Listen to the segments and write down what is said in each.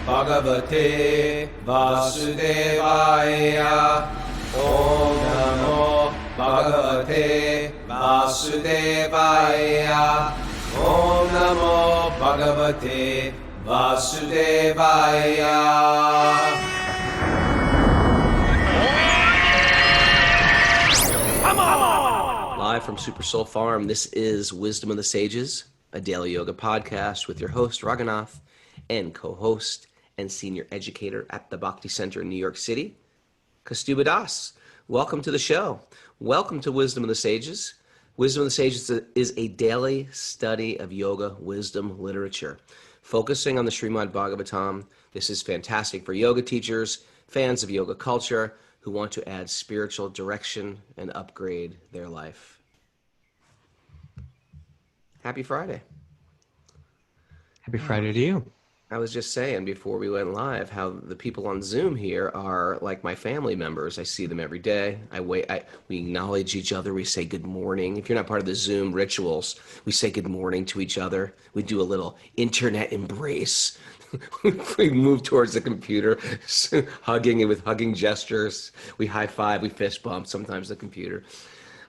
Bhagavate Vasudevaya. Om Namo Bhagavate Vasudevaya. Om Namo Bhagavate Vasudevaya. Live from Super Soul Farm, this is Wisdom of the Sages, a daily yoga podcast with your host, Raghunath, and co-host and senior educator at the Bhakti Center in New York City, Kaustubha Das. Welcome to the show. Welcome to Wisdom of the Sages. Wisdom of the Sages is a daily study of yoga wisdom literature, focusing on the Srimad Bhagavatam. This is fantastic for yoga teachers, fans of yoga culture, who want to add spiritual direction and upgrade their life. Happy Friday. Happy Friday to you. I was just saying before we went live how the people on Zoom here are like my family members. I see them every day. We acknowledge each other. We say good morning. If you're not part of the Zoom rituals, we say good morning to each other. We do a little internet embrace. We move towards the computer, hugging with hugging gestures. We high five, we fist bump, sometimes the computer.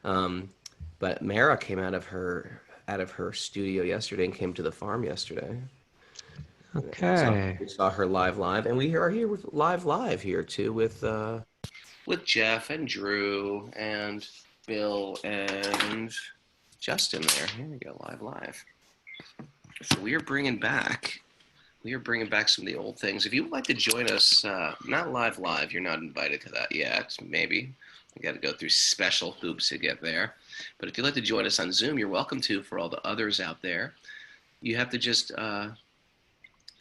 But Mara came out of her studio yesterday and came to the farm yesterday. Okay. We saw her live, and we are here with live here too with Jeff and Drew and Bill and Justin there. Here we go, live. So we are bringing back some of the old things. If you would like to join us, not live, you're not invited to that yet. Maybe you got to go through special hoops to get there. But if you'd like to join us on Zoom, you're welcome to. For all the others out there, you have to just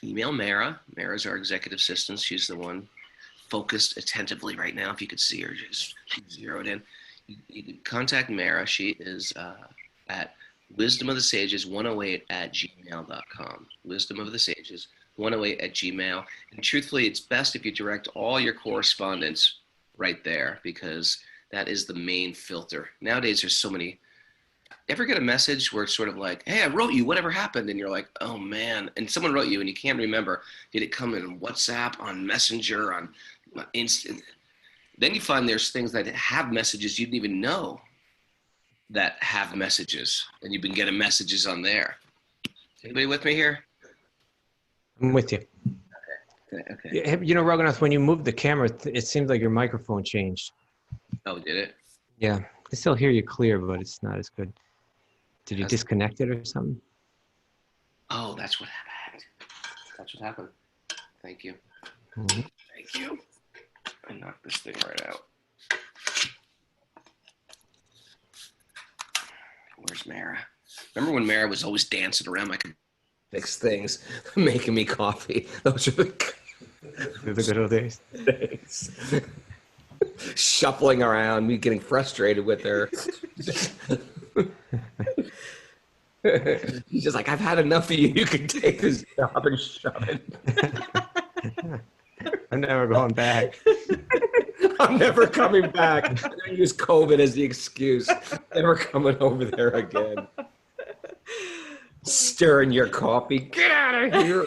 email Mara. Mara's our executive assistant. She's the one focused attentively right now. If you could see her, just zeroed in. You can contact Mara. She is at wisdomofthesages108@gmail.com. wisdomofthesages108@gmail. And truthfully, it's best if you direct all your correspondence right there, because that is the main filter. Nowadays, there's so many. Ever get a message where it's sort of like, hey, I wrote you, whatever happened? And you're like, oh man. And someone wrote you and you can't remember. Did it come in WhatsApp, on Messenger, on Instant? Then you find there's things that have messages you didn't even know that have messages, and you've been getting messages on there. Anybody with me here? I'm with you. Okay. You know, Raghunath, when you moved the camera, it seemed like your microphone changed. Oh, did it? Yeah. I still hear you clear, but it's not as good. Did you disconnect it or something? Oh, that's what happened. Thank you. Mm-hmm. Thank you. I knocked this thing right out. Where's Mara? Remember when Mara was always dancing around my fix things, making me coffee? Those are the good old days. Shuffling around, me getting frustrated with her. She's just like, I've had enough of you. You can take this job and shove it. I'm never going back. I'm never coming back. I'm going to use COVID as the excuse. Never coming over there again. Stirring your coffee. Get out of here.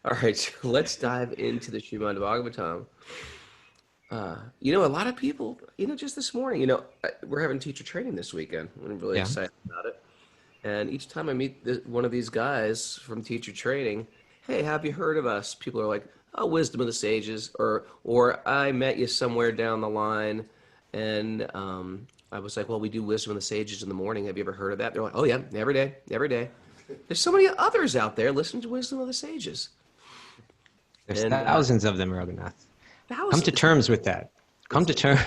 All right, so let's dive into the Srimad Bhagavatam. A lot of people, just this morning, we're having teacher training this weekend. I'm really excited about it. And each time I meet one of these guys from teacher training, hey, have you heard of us? People are like, oh, Wisdom of the Sages, or I met you somewhere down the line. And I was like, well, we do Wisdom of the Sages in the morning. Have you ever heard of that? They're like, oh, yeah, every day. There's so many others out there listening to Wisdom of the Sages. There's thousands of them, Raghunath. Thousands. Come to terms with that. Come to terms.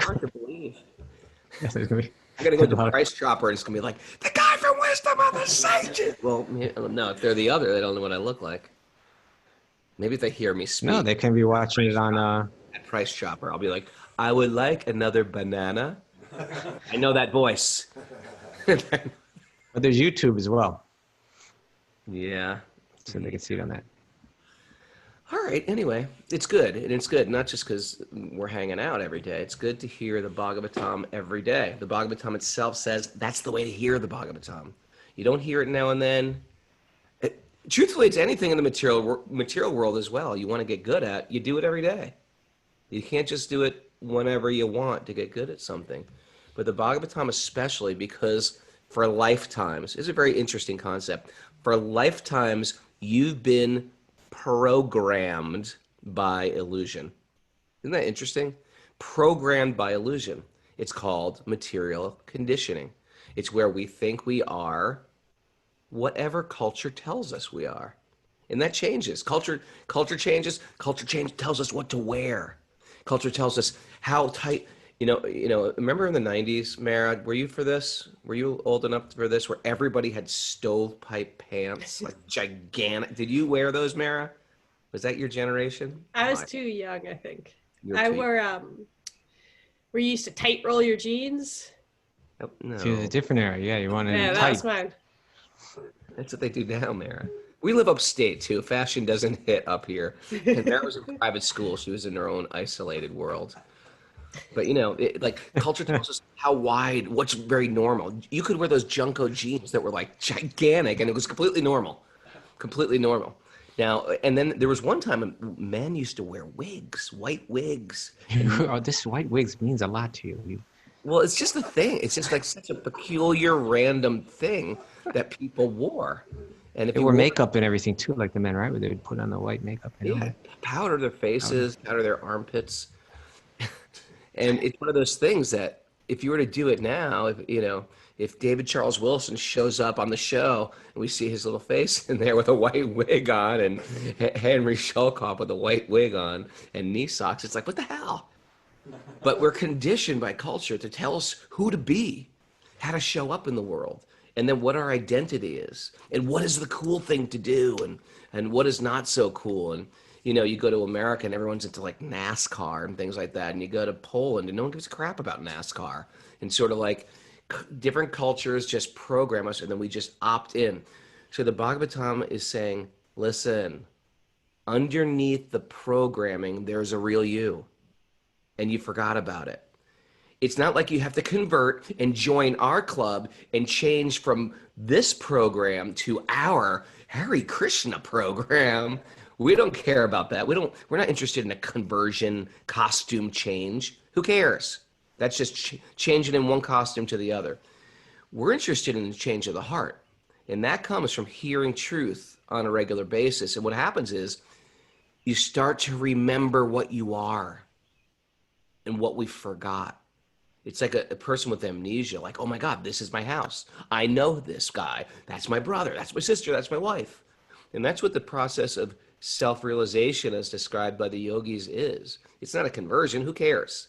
Hard to believe. Yes, there's gonna be. I'm going to go to the Price Chopper and it's going to be like, the guy from Wisdom of the Sages. Well, no, if they're the other, they don't know what I look like. Maybe if they hear me speak. No, they can be watching it on... At Price Chopper, I'll be like, I would like another banana. I know that voice. But there's YouTube as well. Yeah. So they can see it on that. All right. Anyway, it's good. And it's good not just because we're hanging out every day. It's good to hear the Bhagavatam every day. The Bhagavatam itself says that's the way to hear the Bhagavatam. You don't hear it now and then. Truthfully, it's anything in the material world as well. You want to get good at, you do it every day. You can't just do it whenever you want to get good at something. But the Bhagavatam especially, because for lifetimes, is a very interesting concept. For lifetimes, you've been programmed by illusion. Isn't that interesting? Programmed by illusion. It's called material conditioning. It's where we think we are whatever culture tells us we are. And that changes. Culture changes. Culture tells us what to wear. Culture tells us how tight, remember in the 90s, Mara, were you for this? Were you old enough for this where everybody had stovepipe pants, like gigantic? Did you wear those, Mara? Was that your generation? I was too young, I think. You're too Were you used to tight roll your jeans? Oh, no. To a different era, yeah. You want to Yeah, that tight. was mine. That's what they do now, Mara. We live upstate too. Fashion doesn't hit up here. And Mara was in private school. She was in her own isolated world. But culture tells us how wide, what's very normal. You could wear those Junko jeans that were like gigantic, and it was completely normal. Completely normal. Now, and then there was one time men used to wear wigs, white wigs. Oh, this white wigs means a lot to you. Well, it's just a thing. It's just like such a peculiar, random thing that people wore. And if They you wore makeup and everything too, like the men, right? Where they would put on the white makeup. Powder their faces, powder their armpits. And it's one of those things that if you were to do it now, if David Charles Wilson shows up on the show and we see his little face in there with a white wig on, and Henry Sholkoff with a white wig on and knee socks, it's like, what the hell? But we're conditioned by culture to tell us who to be, how to show up in the world, and then what our identity is, and what is the cool thing to do, and what is not so cool. And you go to America and everyone's into like NASCAR and things like that, and you go to Poland and no one gives a crap about NASCAR. And sort of like different cultures just program us, and then we just opt in. So the Bhagavatam is saying, listen, underneath the programming, there's a real you. And you forgot about it. It's not like you have to convert and join our club and change from this program to our Hare Krishna program. We don't care about that. We're not interested in a conversion costume change. Who cares? That's just changing in one costume to the other. We're interested in the change of the heart. And that comes from hearing truth on a regular basis. And what happens is you start to remember what you are and what we forgot. It's like a person with amnesia, like, oh my God, this is my house. I know this guy. That's my brother. That's my sister. That's my wife. And that's what the process of self-realization as described by the yogis is. It's not a conversion. Who cares?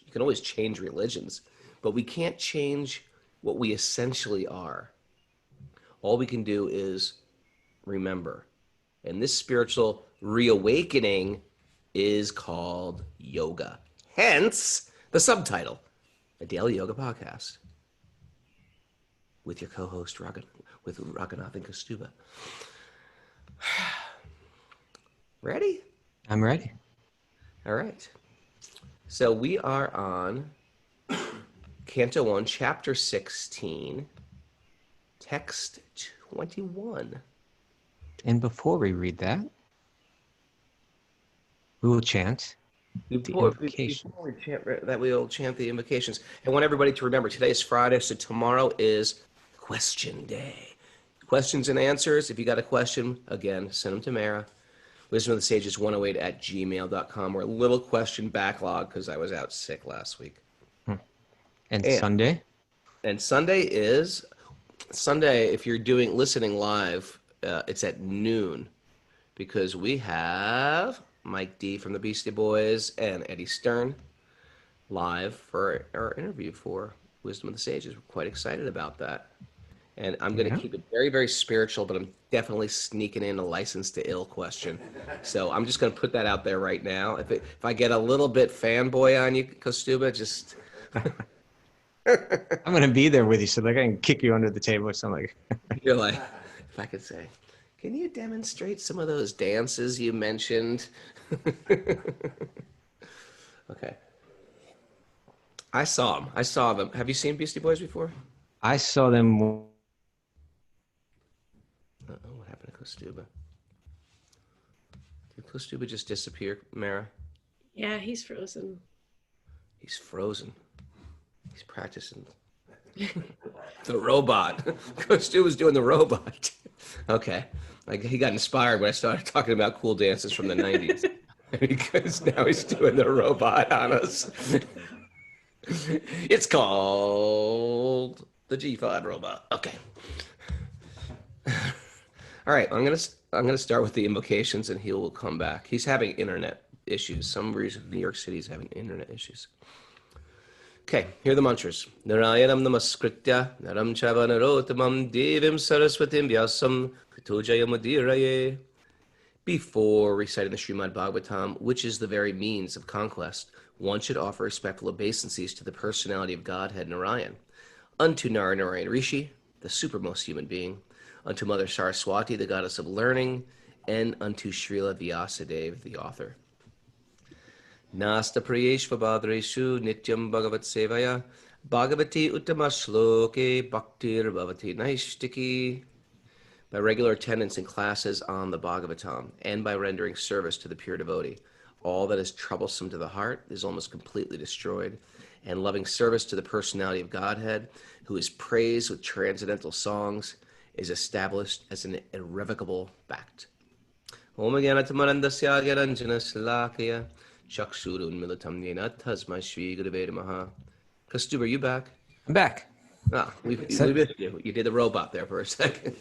You can always change religions, but we can't change what we essentially are. All we can do is remember. And this spiritual reawakening is called yoga. Hence the subtitle, A Daily Yoga Podcast with your co-host, with Raghunath and Kaustubha. Ready? I'm ready. All right. So we are on Canto 1, Chapter 16, Text 21. And before we read that, we will chant Before the invocation. we chant that, we'll chant the invocations. I want everybody to remember, today is Friday, so tomorrow is question day. Questions and answers. If you got a question, again, send them to Mara. Wisdom of the Sages 108@gmail.com. We're a little question backlog because I was out sick last week. And Sunday? And Sunday, if you're listening live, it's at noon because we have Mike D from the Beastie Boys and Eddie Stern live for our interview for Wisdom of the Sages. We're quite excited about that. And I'm going to keep it very, very spiritual, but I'm definitely sneaking in a license to ill question. So I'm just going to put that out there right now. If I get a little bit fanboy on you, Kaustubha, just... I'm going to be there with you, so like I can kick you under the table or something. You're like, if I could say, can you demonstrate some of those dances you mentioned? Okay. I saw them. Have you seen Beastie Boys before? I saw them Uh-oh, what happened to Kaustubha? Did Kaustubha just disappear, Mara? Yeah, he's frozen. He's frozen. He's practicing the robot. Kaustubha's doing the robot. Okay. He got inspired when I started talking about cool dances from the 90s. Because now he's doing the robot on us. It's called the G5 robot. Okay. All right, I'm gonna start with the invocations, and he will come back. He's having internet issues. Some reason New York City is having internet issues. Okay, here are the mantras. Narayanam namaskritya naram chava narotamam devim saraswatim vyasam kutojayamudiraye. Before reciting the Srimad Bhagavatam, which is the very means of conquest, one should offer respectful obeisances to the personality of Godhead Narayan, unto Narayan Rishi, the supermost human being, unto Mother Saraswati, the goddess of learning, and unto Srila Vyasadeva, the author. Nasta priyeshva badreshu nityam bhagavat sevaya bhagavati uttama shloke bhaktir bhavati naishtiki. By regular attendance in classes on the Bhagavatam, and by rendering service to the pure devotee, all that is troublesome to the heart is almost completely destroyed, and loving service to the personality of Godhead, who is praised with transcendental songs, is established as an irrevocable fact. Om Jnanatamandasya Gyaranjana Salakaya Chakshurun Militam Yena Tasmai Shri Gurave Namaha. Kaustubha, are you back? I'm back. We missed you. You did the robot there for a second.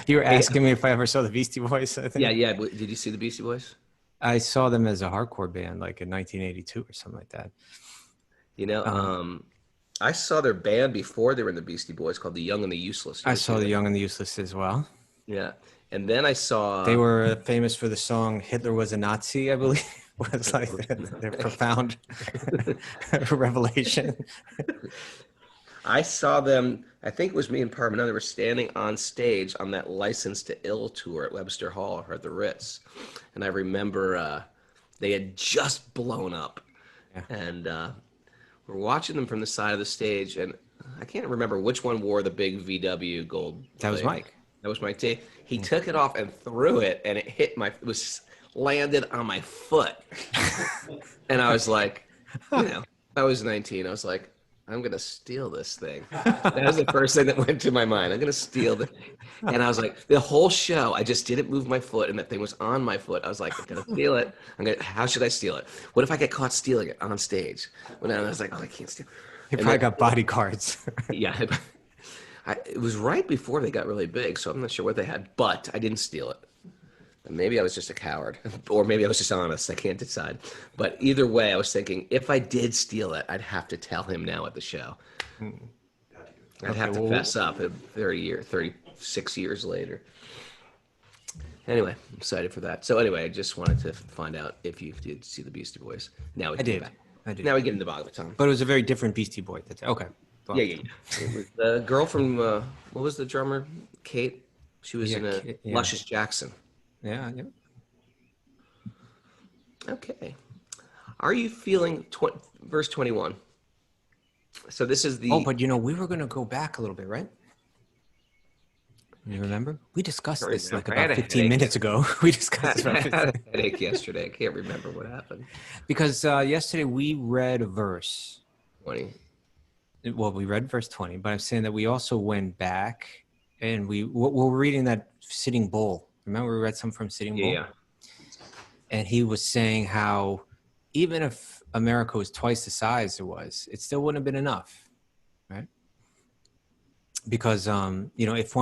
You were asking me if I ever saw the Beastie Boys, I think. Yeah. Did you see the Beastie Boys? I saw them as a hardcore band, like in 1982 or something like that. You know, I saw their band before they were in the Beastie Boys called The Young and the Useless. I saw The Young and the Useless as well. Yeah. And then I saw... They were famous for the song Hitler Was a Nazi, I believe. Was like their profound revelation. I saw them, I think it was me and Parmana, they were standing on stage on that License to Ill tour at Webster Hall or at the Ritz. And I remember they had just blown up. Yeah. And we're watching them from the side of the stage, and I can't remember which one wore the big VW gold. That was Mike. That was Mike T. He took it off and threw it, and it hit landed on my foot. And I was like, I was 19. I was like, I'm going to steal this thing. That was the first thing that went to my mind. I'm going to steal the thing. And I was like, the whole show, I just didn't move my foot, and that thing was on my foot. I was like, I'm going to steal it. How should I steal it? What if I get caught stealing it on stage? And I was like, I can't steal it. You probably got bodyguards. Yeah. It was right before they got really big, so I'm not sure what they had, but I didn't steal it. Maybe I was just a coward, or maybe I was just honest. I can't decide. But either way, I was thinking, if I did steal it, I'd have to tell him now at the show. I'd have to fess up 36 years later. Anyway, I'm excited for that. So anyway, I just wanted to find out if you did see the Beastie Boys. Now we did. Now we get into Bhagavatam. But it was a very different Beastie Boy. Okay. Yeah. It was the girl from, what was the drummer? Kate? She was in Luscious Jackson. Yeah. Okay. Are you feeling verse 21? So this is the... Oh, but we were going to go back a little bit, right? You remember? We discussed this like about 15 minutes ago. We discussed I had a headache yesterday. I can't remember what happened. Because yesterday we read a verse. 20. Well, we read verse 20, but I'm saying that we also went back and we're reading that Sitting Bull. Remember we read some from Sitting Bull? Yeah. And he was saying how even if America was twice the size it was, it still wouldn't have been enough, right? Because if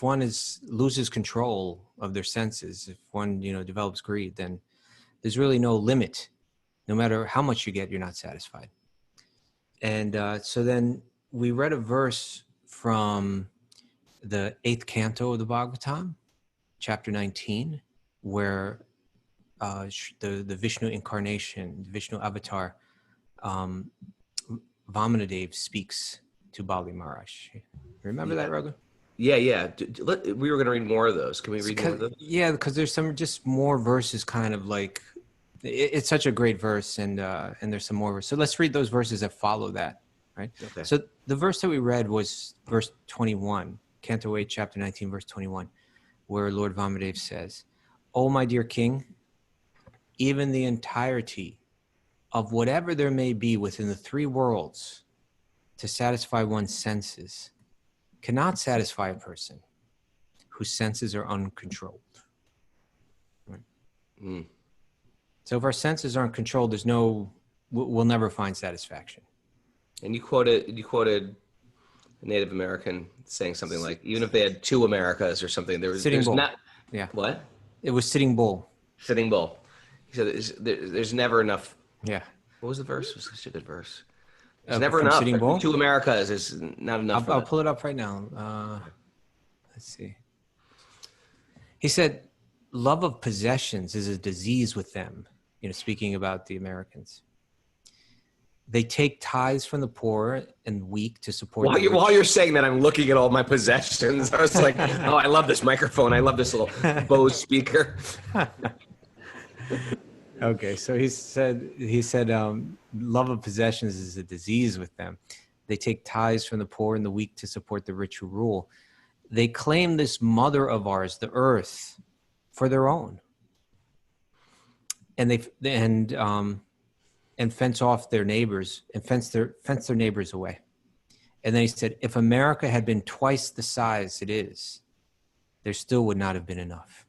one loses control of their senses, if one develops greed, then there's really no limit. No matter how much you get, you're not satisfied. And so then we read a verse from the 8th canto of the Bhagavatam, chapter 19, where the Vishnu incarnation, the Vishnu avatar, Vamanadeva speaks to Bali Maharaj. Remember that, Raghu? Yeah. We were going to read more of those. Can we read more of those? Yeah, because there's some just more verses kind of like, it's such a great verse, and there's some more verses. So let's read those verses that follow that, right? Okay. So the verse that we read was verse 21, Canto 8, chapter 19, verse 21, where Lord Vamanadeva says, "Oh, my dear king, even the entirety of whatever there may be within the three worlds to satisfy one's senses cannot satisfy a person whose senses are uncontrolled." Right? Mm. So if our senses aren't controlled, we'll never find satisfaction. And you quoted a Native American saying something like, even if they had two Americas or something, there's Bull. not. Yeah. What? It was Sitting Bull. Sitting Bull. He said, there's never enough. Yeah. What was the verse? It was such a good verse. There's From never enough. Sitting Bull? Two Americas is not enough. I'll pull it up right now. Let's see. He said, "Love of possessions is a disease with them." Speaking about the Americans. "They take tithes from the poor and weak to support the rich." While you're saying that, I'm looking at all my possessions. I was like, oh, I love this microphone. I love this little Bose speaker. Okay, so he said, love of possessions is a disease with them. They take tithes from the poor and the weak to support the rich who rule. They claim this mother of ours, the earth, for their own. And and fence off their neighbors and fence their neighbors away. And then he said, if America had been twice the size it is, there still would not have been enough.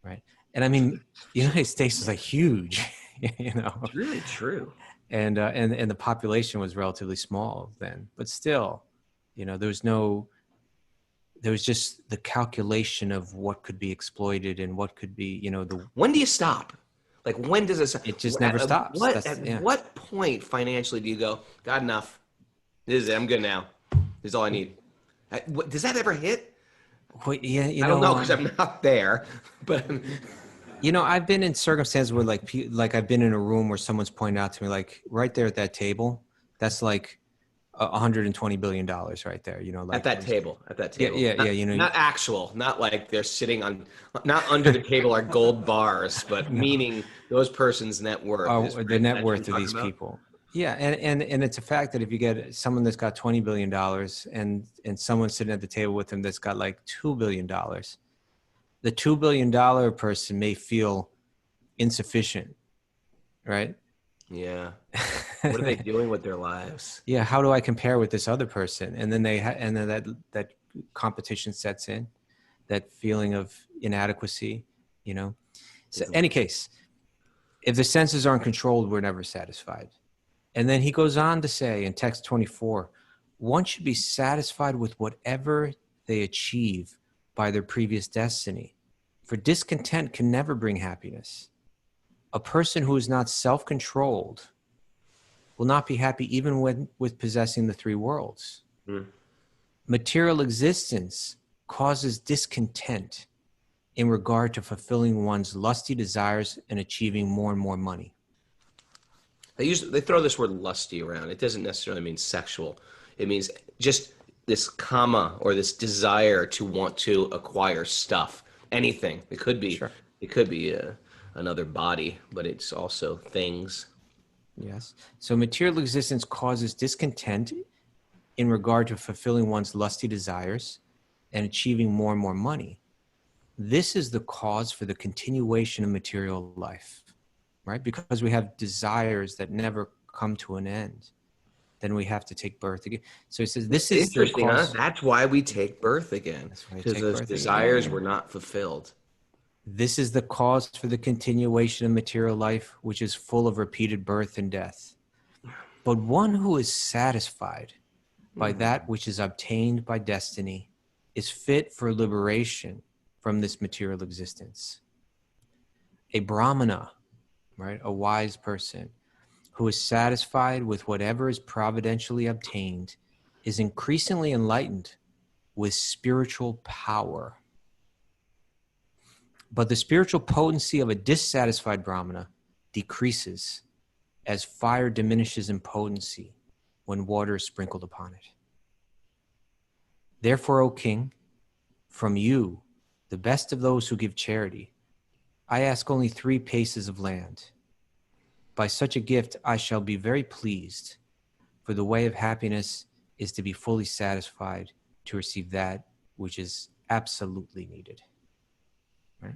Right? And I mean, the United States is like huge, It's really true. And the population was relatively small then, but still, there was just the calculation of what could be exploited and what could be, When do you stop? Like, when does it? It just never stops. What point financially do you go, God, enough? This is it. I'm good now. This is all I need. Does that ever hit? Well, yeah, I don't know because I'm not there, but. I've been in circumstances where like I've been in a room where someone's pointed out to me, like right there at that table, that's like $120 billion right there, like at that table. Yeah. Not actual, not like they're sitting on, not under the table are gold bars, but meaning those persons' net worth. The net worth of these people. Yeah. And it's a fact that if you get someone that's got $20 billion and someone sitting at the table with them that's got like $2 billion, the $2 billion person may feel insufficient, right? Yeah. What are they doing with their lives? Yeah. How do I compare with this other person? And then that competition sets in, that feeling of inadequacy, So any case, if the senses aren't controlled, we're never satisfied. And then he goes on to say in text 24, one should be satisfied with whatever they achieve by their previous destiny, for discontent can never bring happiness. A person who is not self-controlled will not be happy even with possessing the three worlds. Mm. Material existence causes discontent in regard to fulfilling one's lusty desires and achieving more and more money. They throw this word lusty around. It doesn't necessarily mean sexual. It means just this karma or this desire to want to acquire stuff, anything. It could be, Sure. It could be another body, but it's also things. Yes. So material existence causes discontent in regard to fulfilling one's lusty desires and achieving more and more money. This is the cause for the continuation of material life, right? Because we have desires that never come to an end. Then we have to take birth again. So he says, this is interesting, huh? That's why we take birth again. Because those desires were not fulfilled. This is the cause for the continuation of material life, which is full of repeated birth and death. But one who is satisfied by that which is obtained by destiny is fit for liberation from this material existence. A Brahmana, right, a wise person, who is satisfied with whatever is providentially obtained, is increasingly enlightened with spiritual power. But the spiritual potency of a dissatisfied Brahmana decreases as fire diminishes in potency when water is sprinkled upon it. Therefore, O king, from you, the best of those who give charity, I ask only 3 paces of land. By such a gift, I shall be very pleased, for the way of happiness is to be fully satisfied to receive that which is absolutely needed. Right?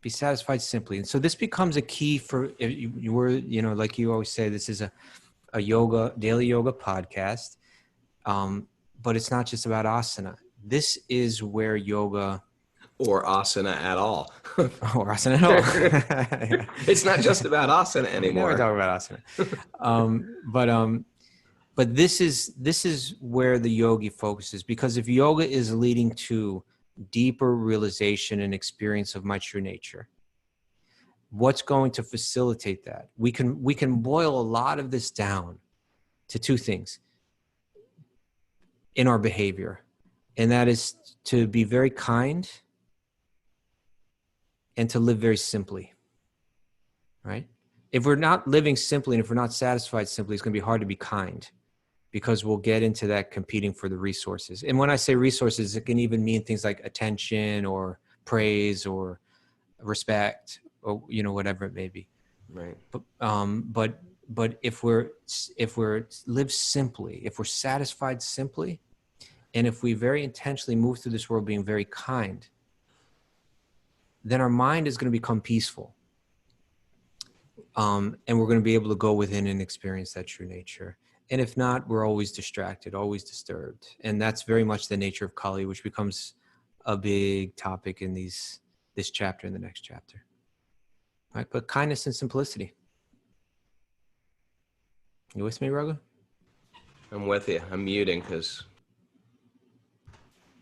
Be satisfied simply. And so this becomes a key for, you were, like you always say, this is a daily yoga podcast. But it's not just about asana. This is where yoga, or asana at all. or asana at all. Yeah. It's not just about asana anymore. We never talk about asana. But this is where the yogi focuses, because if yoga is leading to deeper realization and experience of my true nature, what's going to facilitate that? We can boil a lot of this down to two things in our behavior, and that is to be very kind and to live very simply, right? If we're not living simply and if we're not satisfied simply, it's going to be hard to be kind, because we'll get into that competing for the resources. And when I say resources, it can even mean things like attention or praise or respect or, whatever it may be. Right. But if we're live simply, if we're satisfied simply, and if we very intentionally move through this world being very kind, then our mind is going to become peaceful. And we're going to be able to go within and experience that true nature. And if not, we're always distracted, always disturbed. And that's very much the nature of Kali, which becomes a big topic in this chapter and the next chapter. Right? But kindness and simplicity. You with me, Raghu? I'm with you. I'm muting because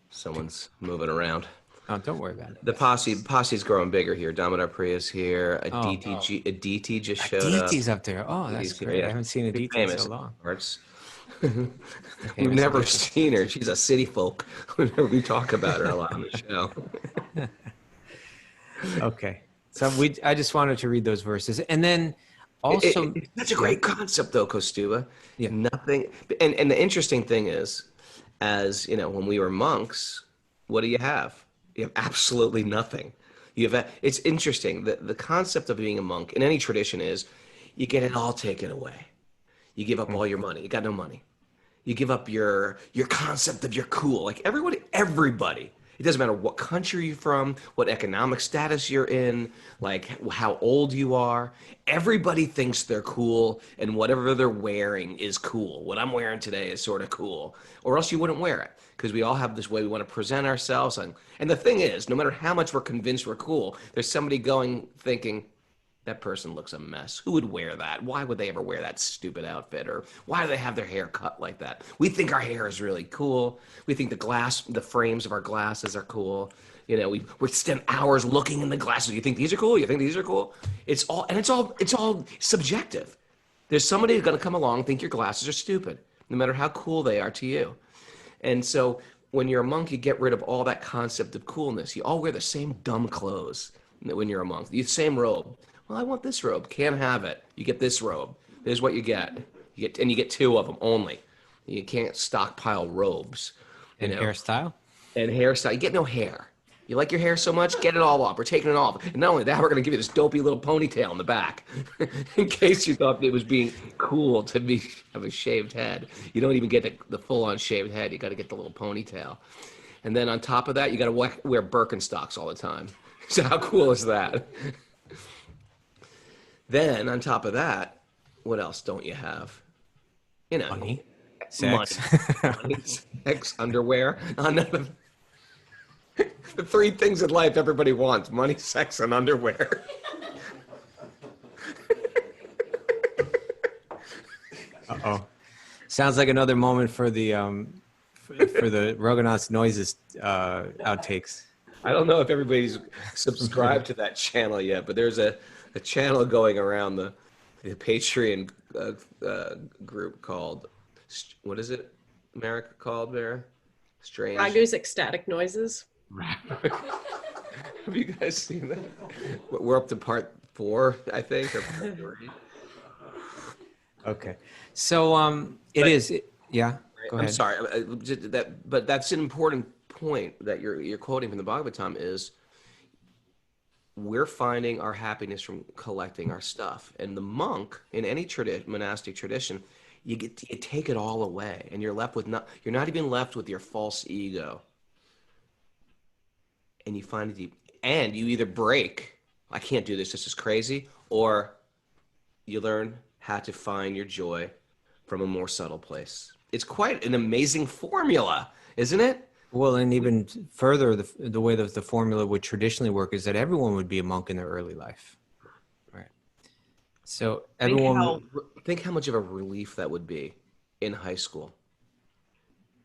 someone's moving around. Oh, don't worry about it. The posse's growing bigger here. Damodar Priya's here. Aditi just showed up. Aditi's up there. Oh, that's great. Yeah. I haven't seen Aditi in so long. We've never seen her. She's a city folk. We talk about her a lot on the show. Okay. So I just wanted to read those verses. And then also... That's a great concept, though, Kaustubha. Yeah. Nothing... And the interesting thing is, as, when we were monks, what do you have? You have absolutely nothing. It's interesting that the concept of being a monk in any tradition is you get it all taken away. You give up all your money. You got no money. You give up your concept of you're cool. Like everybody. It doesn't matter what country you're from, what economic status you're in, like how old you are. Everybody thinks they're cool, and whatever they're wearing is cool. What I'm wearing today is sort of cool, or else you wouldn't wear it, because we all have this way we want to present ourselves. And the thing is, no matter how much we're convinced we're cool, there's somebody thinking, that person looks a mess. Who would wear that? Why would they ever wear that stupid outfit? Or why do they have their hair cut like that? We think our hair is really cool. We think the frames of our glasses are cool. We spend hours looking in the glasses. You think these are cool? You think these are cool? It's all subjective. There's somebody who's going to come along and think your glasses are stupid, no matter how cool they are to you. And so when you're a monk, you get rid of all that concept of coolness. You all wear the same dumb clothes when you're a monk. The same robe. Well, I want this robe. Can't have it. You get this robe. Here's what you get. You get two of them only. You can't stockpile robes. Hairstyle? And hairstyle. You get no hair. You like your hair so much, get it all off. We're taking it off. And not only that, we're going to give you this dopey little ponytail in the back. In case you thought it was being cool to have a shaved head. You don't even get the full-on shaved head. You got to get the little ponytail. And then on top of that, you got to wear Birkenstocks all the time. So how cool is that? Then, on top of that, what else don't you have? Money, sex, money, sex, underwear. The three things in life everybody wants: money, sex, and underwear. Uh-oh. Sounds like another moment for the Raghunath's noises outtakes. I don't know if everybody's subscribed to that channel yet, but there's a channel going around the Patreon group called, what is it, America called there? Strange. Raghu's ecstatic noises. Have you guys seen that? We're up to part 4, I think, or part 3. Okay. So yeah, go ahead. I'm sorry, but that's an important point that you're quoting from the Bhagavatam is we're finding our happiness from collecting our stuff. And the monk in any monastic tradition, you take it all away, and you're not even left with your false ego. And you find it deep, and you either break, I can't do this is crazy, or you learn how to find your joy from a more subtle place. It's quite an amazing formula, isn't it? Well, and even further, the way that the formula would traditionally work is that everyone would be a monk in their early life, right? So everyone. Think how much of a relief that would be in high school.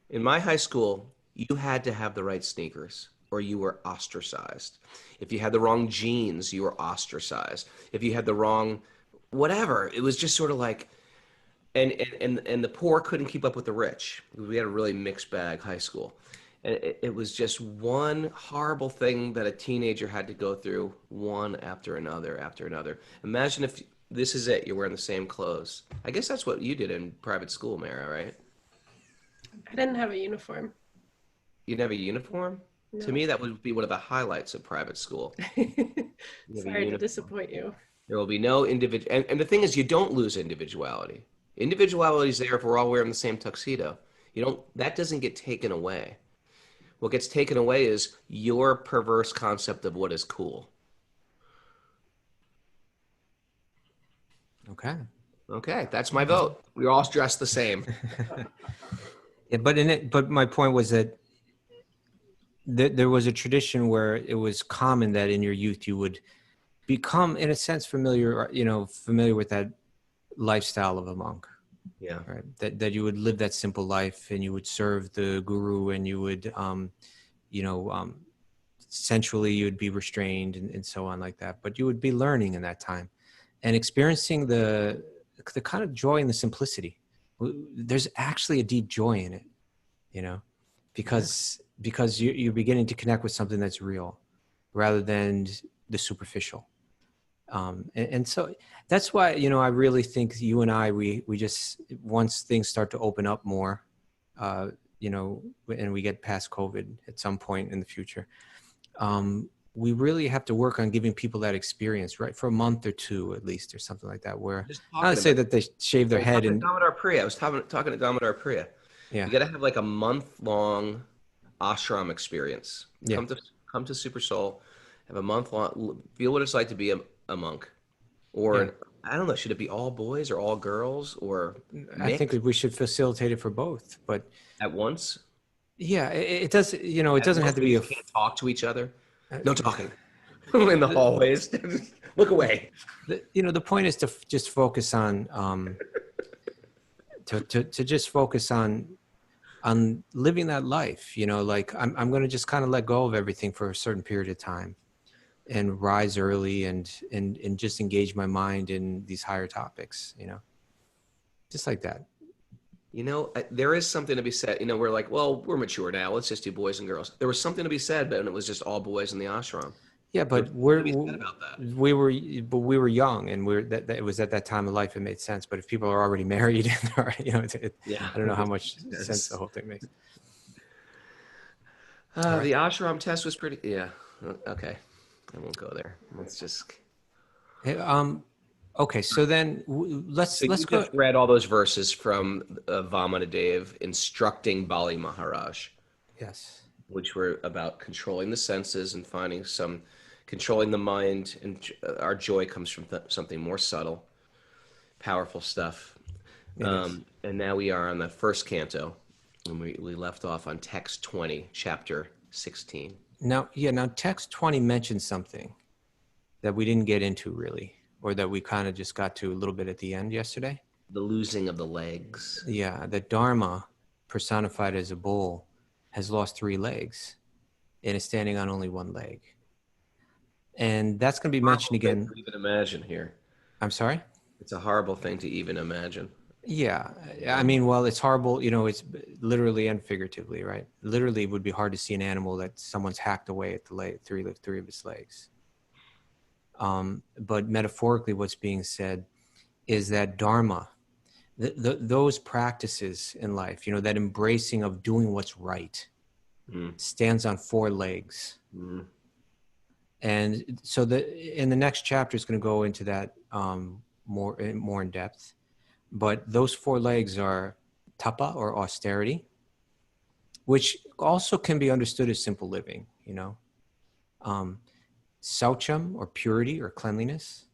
In my high school, you had to have the right sneakers or you were ostracized. If you had the wrong jeans, you were ostracized. If you had the wrong whatever, it was just sort of like, and the poor couldn't keep up with the rich. We had a really mixed bag high school. And it was just one horrible thing that a teenager had to go through, one after another after another. Imagine if this is it, you're wearing the same clothes. I guess that's what you did in private school, Mara, right? I didn't have a uniform. You didn't have a uniform? No. To me, that would be one of the highlights of private school. Sorry to disappoint you. There will be no individual. And the thing is, you don't lose individuality. Individuality is there if we're all wearing the same tuxedo. That doesn't get taken away. What gets taken away is your perverse concept of what is cool. Okay, that's my vote. We're all dressed the same. Yeah, but my point was that there was a tradition where it was common that in your youth you would become, in a sense, familiar with that lifestyle of a monk. Yeah. Right. That you would live that simple life, and you would serve the guru, and you would, sensually you'd be restrained and so on like that. But you would be learning in that time and experiencing the kind of joy and the simplicity. There's actually a deep joy in it, because you're beginning to connect with something that's real rather than the superficial. And so that's why, I really think you and I, we just, once things start to open up more, and we get past COVID at some point in the future, we really have to work on giving people that experience, right? For a month or two, at least, or something like that, where not to say that they shave their head and I was talking to Damodar Priya. Yeah. You got to have like a month-long ashram experience. Yeah. Come to Super Soul, have a month long, feel what it's like to be a monk, or I don't know, should it be all boys or all girls or mixed? I think we should facilitate it for both, but At once. yeah, it does. It doesn't have to be can't talk to each other. No talking in the hallways. Look away. The point is to just focus on to just focus on living that life. Like I'm going to just kind of let go of everything for a certain period of time, and rise early and just engage my mind in these higher topics. Just like that. There is something to be said. We're like, well, we're mature now. Let's just do boys and girls. There was something to be said, but it was just all boys in the ashram. Yeah, but we were young, and that it was at that time of life it made sense. But if people are already married, I don't know how much sense the whole thing makes. The ashram test was pretty. Yeah. Okay, I won't go there. Let's just. Okay, so then let's go. Just read all those verses from Vamanadeva instructing Bali Maharaj. Yes. Which were about controlling the senses and controlling the mind, and our joy comes from something more subtle, powerful stuff. And now we are on the first canto, and we left off on text 20, chapter 16. Now text 20 mentions something that we didn't get into really, or that we kind of just got to a little bit at the end yesterday. The losing of the legs. Yeah, the Dharma, personified as a bull, has lost 3 legs and is standing on only 1 leg. And that's going to be mentioned again. To even imagine here. I'm sorry? It's a horrible thing to even imagine. Yeah. I mean, well, it's horrible, it's literally and figuratively, right? Literally, it would be hard to see an animal that someone's hacked away at the three of its legs. But metaphorically, what's being said is that Dharma, those practices in life, that embracing of doing what's right, stands on 4 legs. And so in the next chapter is going to go into that more in depth. But those four legs are tapa, or austerity, which also can be understood as simple living, you know. Saucham, or purity or cleanliness.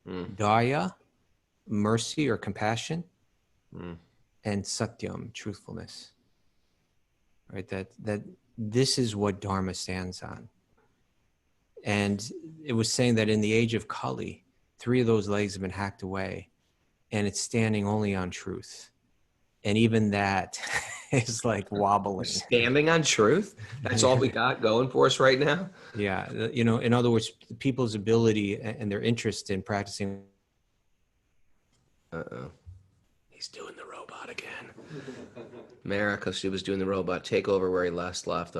Daya, mercy or compassion. And satyam, truthfulness. Right? That this is what Dharma stands on. And it was saying that in the age of Kali, 3 of those legs have been hacked away, and it's standing only on truth. And even that is like wobbling. Standing on truth? That's all we got going for us right now? Yeah. You know, in other words, people's ability and their interest in practicing. Uh-oh. He's doing the robot again. America, she was doing the robot. Take over where he left off.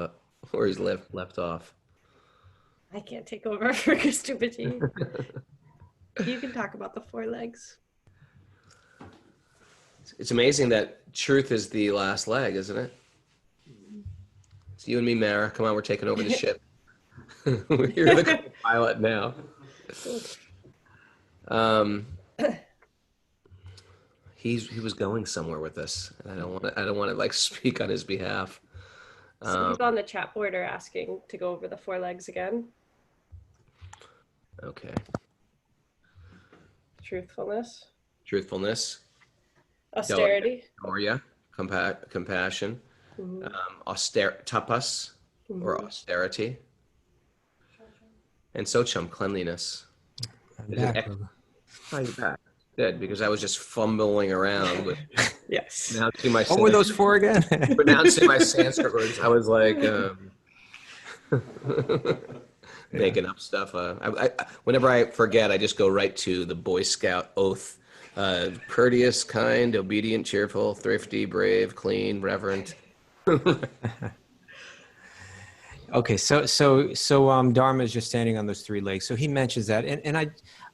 Where he's left off. I can't take over for Kaustubha Ji. You can talk about the 4 legs. It's amazing that truth is the last leg, isn't it? It's you and me, Mara. Come on, we're taking over the ship. You're the co-pilot now. He was going somewhere with this, and I don't want to like speak on his behalf. So he's on the chat board are asking to go over the 4 legs again. Okay. Truthfulness. Austerity. Compassion. Tapas, or austerity. And socham, cleanliness. How you back? Good, because I was just fumbling around with Yes. pronouncing my. What were those 4 again? Pronouncing my Sanskrit words. I was like making up stuff. Whenever I forget, I just go right to the Boy Scout oath: courteous, kind, obedient, cheerful, thrifty, brave, clean, reverent. Okay, so Dharma is just standing on those 3 legs. So he mentions that, and